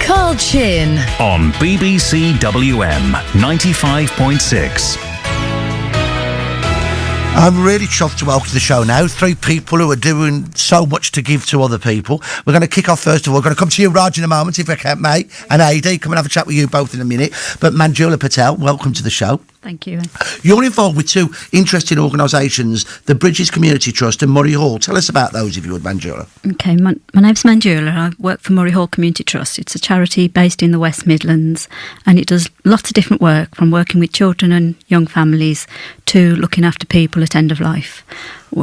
Call Chinn on BBC WM 95.6. I'm really chuffed to welcome to the show now 3 people who are doing so much to give to other people. We're going to kick off first of all. We're going to come to you, Raj, in a moment, if I can, mate. And AD, come and have a chat with you both in a minute. But Manjula Patel, welcome to the show. Thank you. You're involved with 2 interesting organisations, the Bridges Community Trust and Murray Hall. Tell us about those, if you would, Manjula. Okay, my name's Manjula. I work for Murray Hall Community Trust. It's a charity based in the West Midlands, and it does lots of different work, from working with children and young families to looking after people at end of life.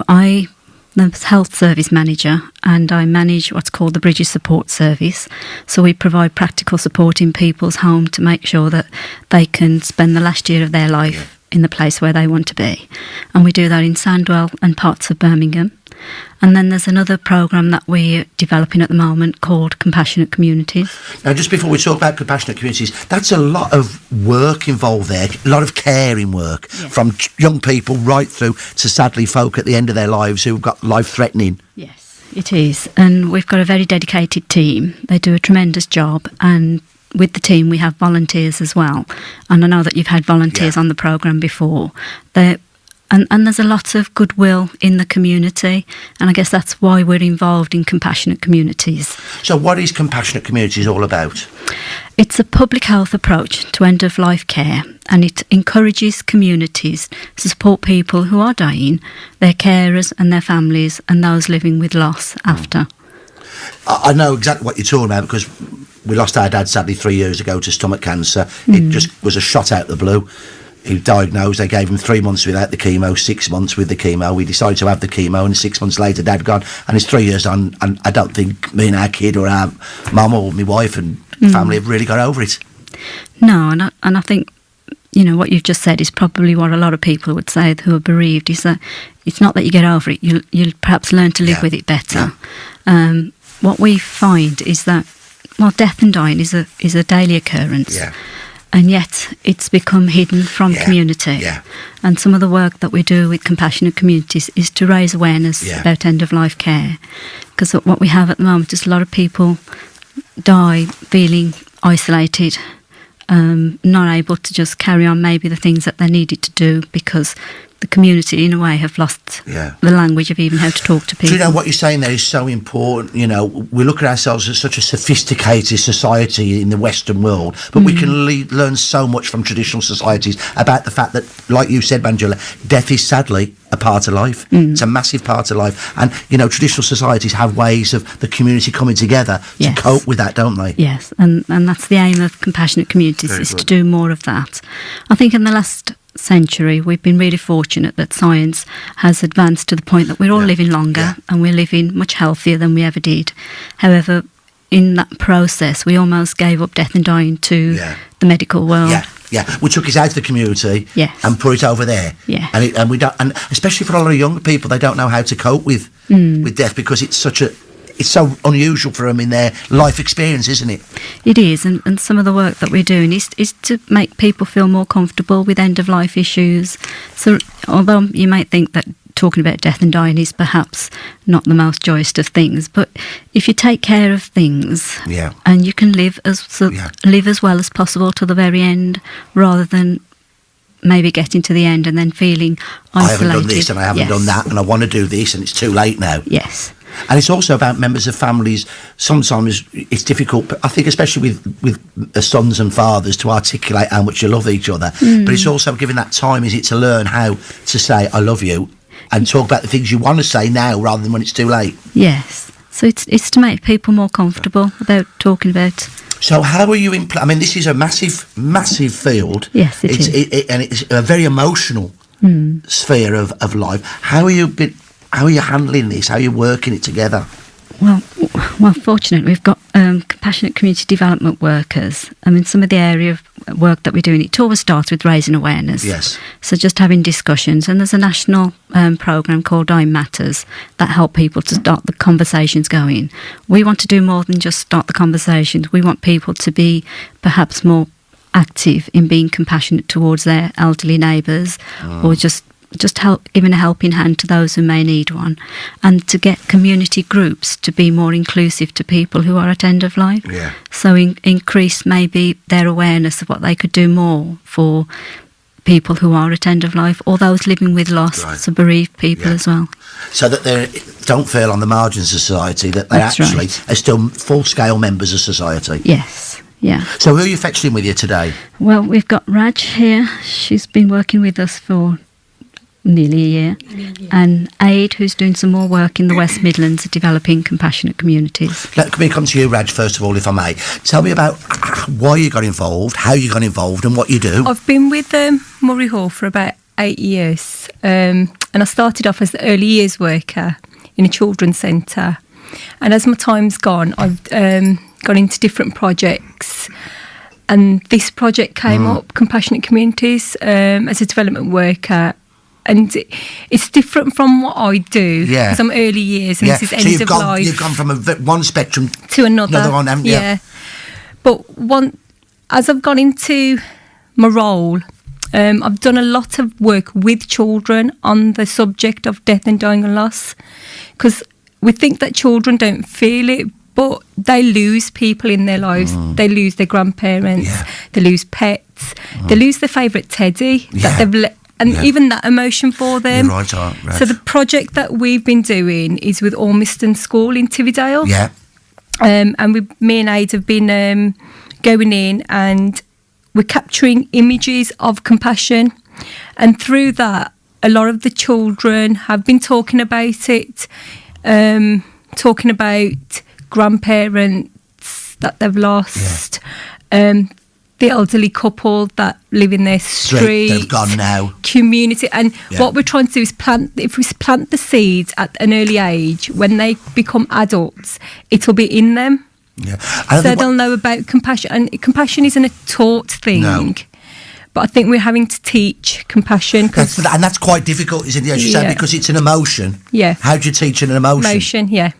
I'm the health service manager, and I manage what's called the Bridges Support Service. So we provide practical support in people's home to make sure that they can spend the last year of their life in the place where they want to be. And we do that in Sandwell and parts of Birmingham. And then there's another programme that we're developing at the moment called Compassionate Communities. Now, just before we talk about Compassionate Communities, that's a lot of work involved there, a lot of caring work, from young people right through to, sadly, folk at the end of their lives who've got life-threatening. Yes, it is. And we've got a very dedicated team. They do a tremendous job, and with the team we have volunteers as well. And I know that you've had volunteers on the programme before. And there's a lot of goodwill in the community, and I guess that's why we're involved in Compassionate Communities. So what is Compassionate Communities all about? It's a public health approach to end-of-life care, and it encourages communities to support people who are dying, their carers and their families, and those living with loss after. I know exactly what you're talking about, because we lost our dad, sadly, 3 years ago to stomach cancer. It just was a shot out of the blue. He was diagnosed. They gave him 3 months without the chemo, 6 months with the chemo. We decided to have the chemo, and 6 months later, Dad gone. And it's 3 years on, and I don't think me and our kid or our mum or my wife and family have really got over it. No, and I think, you know, what you've just said is probably what a lot of people would say who are bereaved, is that it's not that you get over it, you'll perhaps learn to live with it better. What we find is that, well, death and dying is a daily occurrence. And yet it's become hidden from community. And some of the work that we do with Compassionate Communities is to raise awareness about end-of-life care. Because what we have at the moment is a lot of people die feeling isolated, not able to just carry on maybe the things that they needed to do, because the community, in a way, have lost the language of even how to talk to people. Do you know what you're saying there is so important? You know, we look at ourselves as such a sophisticated society in the Western world, but we can learn so much from traditional societies about the fact that, like you said, Manjula, death is sadly a part of life. It's a massive part of life. And, you know, traditional societies have ways of the community coming together to cope with that, don't they? Yes, and that's the aim of Compassionate Communities, is to do more of that. I think in the last century we've been really fortunate that science has advanced to the point that we're all living longer and we're living much healthier than we ever did. However, in that process we almost gave up death and dying to the medical world. We took it out of the community and put it over there. And we don't, and especially for a lot of younger people, they don't know how to cope with death, because it's so unusual for them in their life experience, isn't it? It is, and some of the work that we're doing is to make people feel more comfortable with end-of-life issues. So although you might think that talking about death and dying is perhaps not the most joyous of things, but if you take care of things and you can live as well as possible to the very end, rather than maybe getting to the end and then feeling isolated. I haven't done this and I haven't done that, and I want to do this and it's too late now. And it's also about members of families. Sometimes it's difficult, I think, especially with sons and fathers, to articulate how much you love each other. But it's also giving that time, is it, to learn how to say I love you and talk about the things you want to say now rather than when it's too late. Yes. So it's to make people more comfortable about talking about. So how are you I mean, this is a massive field. Yes, it is. And it's a very emotional sphere of life. How are you handling this? How are you working it together? Well, fortunately, we've got compassionate community development workers. I mean, some of the area of work that we're doing, it always starts with raising awareness. Yes. So just having discussions. And there's a national programme called Dying Matters that help people to start the conversations going. We want to do more than just start the conversations. We want people to be perhaps more active in being compassionate towards their elderly neighbours, or just just giving a helping hand to those who may need one, and to get community groups to be more inclusive to people who are at end of life. Yeah. So increase maybe their awareness of what they could do more for people who are at end of life, or those living with loss, Right. so bereaved people as well. So that they don't feel on the margins of society, that they That's actually right. are still full-scale members of society. Yes, yeah. So who are you fetching with you today? Well, we've got Raj here. She's been working with us for nearly a year. And Aid, who's doing some more work in the West Midlands, developing compassionate communities. Let me come to you, Raj, first of all, if I may. Tell me about why you got involved, how you got involved, and what you do. I've been with Murray Hall for about 8 years, and I started off as an early years worker in a children's centre. And as my time's gone, I've gone into different projects. And this project came up, Compassionate Communities, as a development worker. And it's different from what I do, because I'm early years and this is end of life. You've gone from one spectrum to another one, haven't you? Yeah. But as I've gone into my role, I've done a lot of work with children on the subject of death and dying and loss, because we think that children don't feel it, but they lose people in their lives. They lose their grandparents, they lose pets, they lose their favourite teddy that they've even that emotion for them. You're right, Raj. So the project that we've been doing is with Ormiston School in Tividale. Yeah. And me and Aid have been going in, and we're capturing images of compassion. And through that, a lot of the children have been talking about it, talking about grandparents that they've lost, the elderly couple that live in their street. They've gone now. Community. And what we're trying to do is if we plant the seeds at an early age, when they become adults, it'll be in them. Yeah. So they'll know about compassion. And compassion isn't a taught thing. No. But I think we're having to teach compassion. And that's quite difficult, isn't it, as you say, because it's an emotion. Yeah. How do you teach an emotion? Emotion, yeah.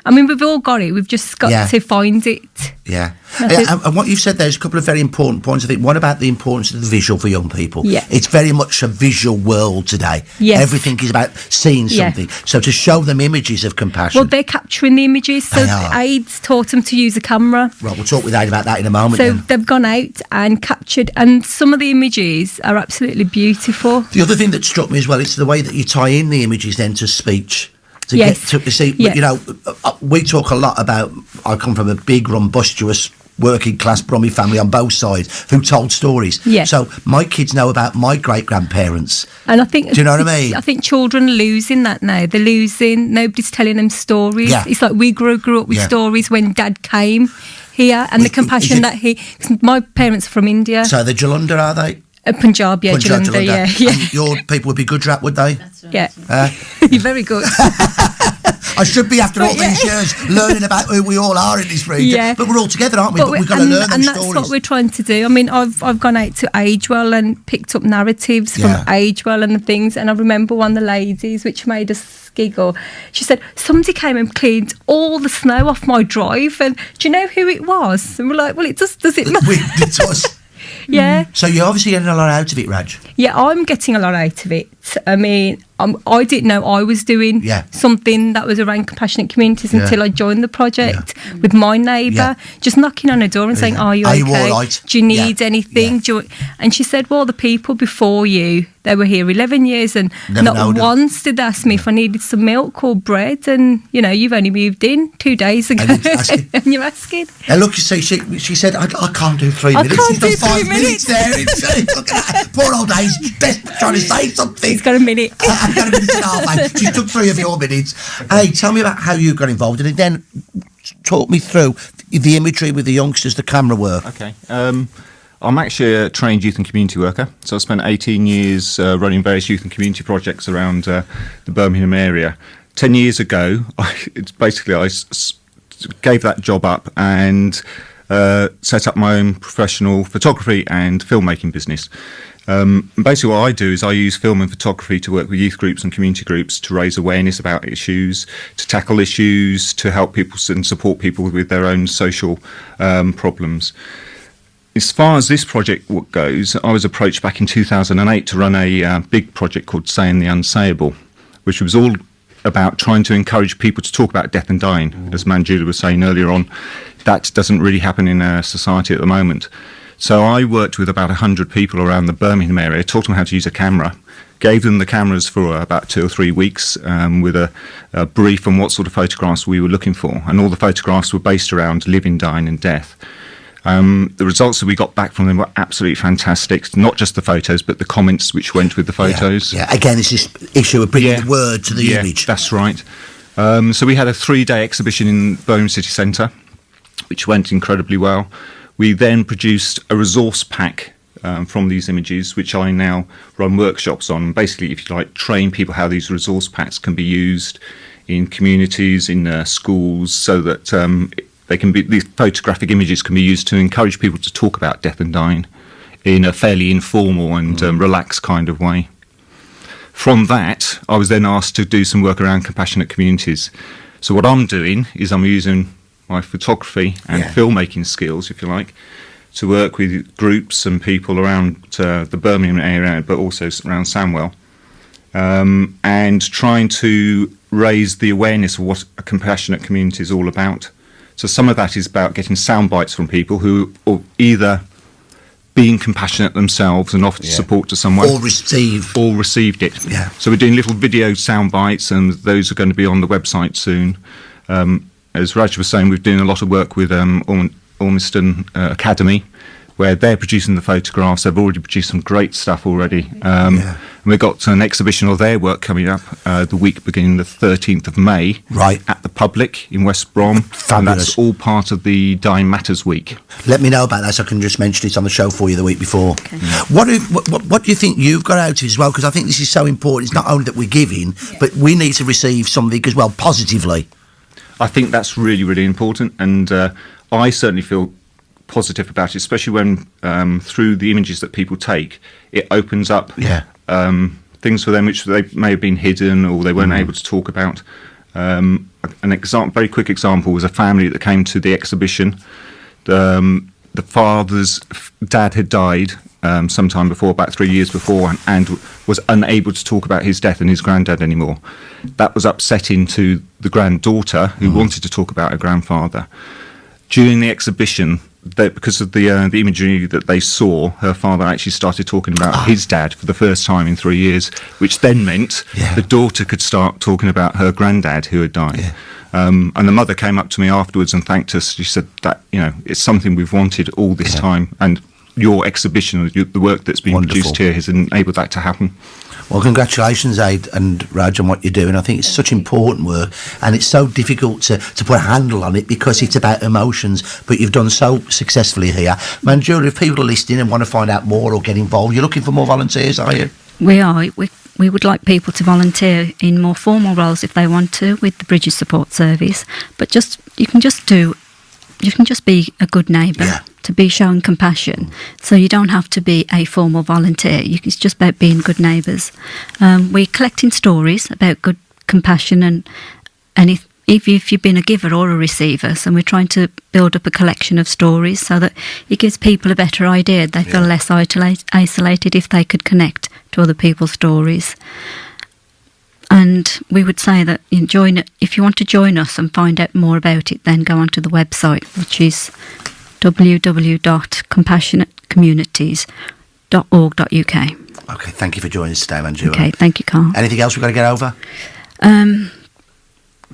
I mean, we've all got it. We've just got to find it. Yeah. And what you've said there's a couple of very important points. I think one about the importance of the visual for young people. Yeah. It's very much a visual world today. Yes. Everything is about seeing something. So to show them images of compassion. Well, they're capturing the images. So Aid's taught them to use a camera. Right, we'll talk with Aid about that in a moment. So they've gone out and captured, and some of the images are absolutely beautiful. The other thing that struck me as well is the way that you tie in the images then to speech. You know, we talk a lot about, I come from a big, rumbustious, working class Brummie family on both sides who told stories. Yeah. So my kids know about my great-grandparents. And I think... Do you know what I mean? I think children are losing that now. They're losing... Nobody's telling them stories. Yeah. It's like we grew up with stories when Dad came here, and the compassion that he... My parents are from India. So they're Jalandhar, are they? Punjab, Jalandhar, yeah. And your people would be Gujarat, would they? That's right. Yeah. You're very good. I should be, after all these years, learning about who we all are in this region. Yeah. But we're all together, aren't we? But we've got to learn those stories. And that's what we're trying to do. I mean, I've gone out to Agewell and picked up narratives from Agewell and the things. And I remember one of the ladies, which made us giggle. She said, somebody came and cleaned all the snow off my drive. And do you know who it was? And we're like, well, does it matter? It does. Yeah. So you're obviously getting a lot out of it, Raj. Yeah, I'm getting a lot out of it. I mean, I didn't know I was doing something that was around compassionate communities until I joined the project with my neighbour, just knocking on her door and saying, are you okay? Are you all right? Do you need anything? And she said, well, the people before you, they were here 11 years and not once did they ask me if I needed some milk or bread, and, you know, you've only moved in 2 days ago and you're asking. And look, you see, she said, I can't do 3 minutes. I can't do 5 3 minutes there. Look at that. Poor old Dave's desperate trying to say something. He's got a minute. I've got a minute and a half, mate. She took 3 of your minutes. Hey, tell me about how you got involved in it. Then talk me through the imagery with the youngsters, the camera work. Okay. I'm actually a trained youth and community worker. So I spent 18 years running various youth and community projects around the Birmingham area. 10 years ago, I gave that job up and set up my own professional photography and filmmaking business. Basically what I do is I use film and photography to work with youth groups and community groups to raise awareness about issues, to tackle issues, to help people and support people with their own social problems. as far as this project goes, I was approached back in 2008 to run a big project called Saying the Unsayable, which was all about trying to encourage people to talk about death and dying. As Manjula was saying earlier on, that doesn't really happen in our society at the moment. So I worked with about 100 people around the Birmingham area, taught them how to use a camera, gave them the cameras for about 2 or 3 weeks with a brief on what sort of photographs we were looking for. And all the photographs were based around living, dying and death. The results that we got back from them were absolutely fantastic. Not just the photos, but the comments which went with the photos. Yeah. Again, it's this issue of bringing the word to the image. That's right. So we had a 3-day exhibition in Birmingham City Centre, which went incredibly well. We then produced a resource pack from these images, which I now run workshops on. Basically, if you like, train people how these resource packs can be used in communities, in schools, so that these photographic images can be used to encourage people to talk about death and dying in a fairly informal and relaxed kind of way. From that, I was then asked to do some work around compassionate communities. So what I'm doing is I'm using my photography and filmmaking skills, if you like, to work with groups and people around the Birmingham area, but also around Sandwell, and trying to raise the awareness of what a compassionate community is all about. So some of that is about getting sound bites from people who are either being compassionate themselves and offered support to someone, or received it. Yeah. So we're doing little video sound bites, and those are going to be on the website soon. As Raj was saying, we're doing a lot of work with Ormiston Academy, where they're producing the photographs. They've already produced some great stuff already. And we've got an exhibition of their work coming up the week beginning the 13th of May at the Public in West Brom. Fabulous. And that's all part of the Dying Matters Week. Let me know about that so I can just mention it on the show for you the week before. Okay. What do you think you've got out of it as well? Because I think this is so important. It's not only that we're giving, but we need to receive something as well, positively. I think that's really, really important. And I certainly feel positive about it, especially when through the images that people take, it opens up things for them which they may have been hidden or they weren't able to talk about. An very quick example was a family that came to the exhibition. The father's dad had died sometime before, about 3 years before, and was unable to talk about his death and his granddad anymore. That was upsetting to the granddaughter, who wanted to talk about her grandfather. During the exhibition, because of the imagery that they saw, her father actually started talking about his dad for the first time in 3 years, which then meant the daughter could start talking about her granddad who had died. Yeah. And the mother came up to me afterwards and thanked us. She said that, it's something we've wanted all this time, and your exhibition, the work that's been produced here, has enabled that to happen. Well, congratulations, Aid and Raj, on what you're doing. I think it's such important work, and it's so difficult to put a handle on it because it's about emotions, but you've done so successfully here. Manjula, if people are listening and want to find out more or get involved, you're looking for more volunteers, are you? We are. We would like people to volunteer in more formal roles if they want to with the Bridges Support Service, but you can just be a good neighbour. Yeah. To be shown compassion, so you don't have to be a formal volunteer. It's just about being good neighbours. We're collecting stories about good compassion and if you've been a giver or a receiver, so we're trying to build up a collection of stories so that it gives people a better idea. They feel less isolated if they could connect to other people's stories. And we would say that if you want to join us and find out more about it, then go onto the website, which is www.compassionatecommunities.org.uk. Okay, thank you for joining us today, Manjula. Okay, thank you, Carl. Anything else we've got to get over?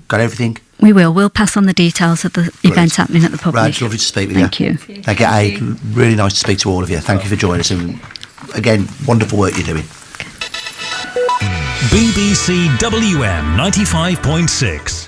Got everything? We will. We'll pass on the details of the events happening at the Public. Raj, lovely to speak with you. Thank you. Thank you, Aid. Really nice to speak to all of you. Thank you for joining us. And again, wonderful work you're doing. BBC WM 95.6.